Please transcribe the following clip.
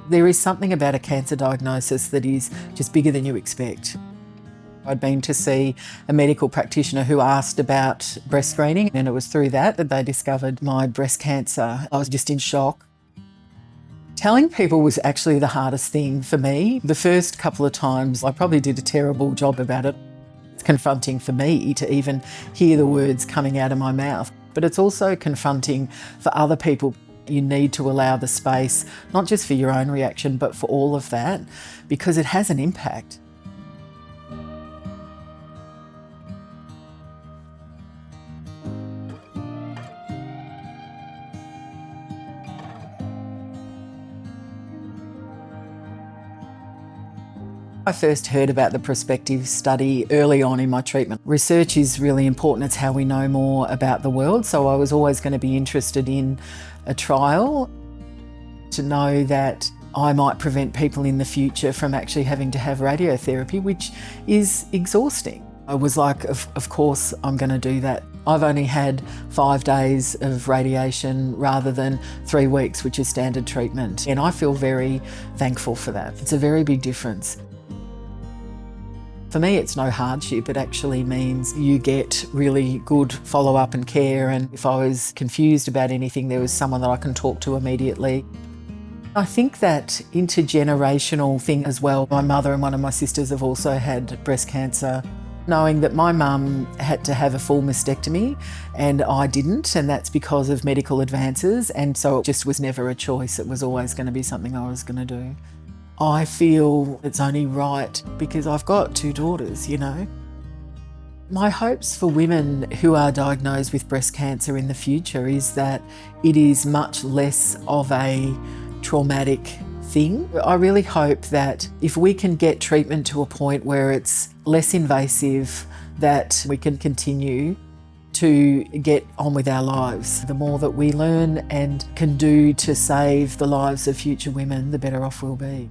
There is something about a cancer diagnosis that is just bigger than you expect. I'd been to see a medical practitioner who asked about breast screening, and it was through that they discovered my breast cancer. I was just in shock. Telling people was actually the hardest thing for me. The first couple of times I probably did a terrible job about it. It's confronting for me to even hear the words coming out of my mouth, but it's also confronting for other people. You need to allow the space, not just for your own reaction, but for all of that, because it has an impact. I first heard about the PROSPECTIVE study early on in my treatment. Research is really important. It's how we know more about the world. So I was always going to be interested in a trial to know that I might prevent people in the future from actually having to have radiotherapy, which is exhausting. I was like, of course I'm going to do that. I've only had 5 days of radiation rather than 3 weeks, which is standard treatment. And I feel very thankful for that. It's a very big difference. For me, it's no hardship. It actually means you get really good follow-up and care, and if I was confused about anything, there was someone that I can talk to immediately. I think that intergenerational thing as well. My mother and one of my sisters have also had breast cancer. Knowing that my mum had to have a full mastectomy and I didn't, and that's because of medical advances, and so it just was never a choice. It was always going to be something I was going to do. I feel it's only right because I've got 2 daughters, you know. My hopes for women who are diagnosed with breast cancer in the future is that it is much less of a traumatic thing. I really hope that if we can get treatment to a point where it's less invasive, that we can continue to get on with our lives. The more that we learn and can do to save the lives of future women, the better off we'll be.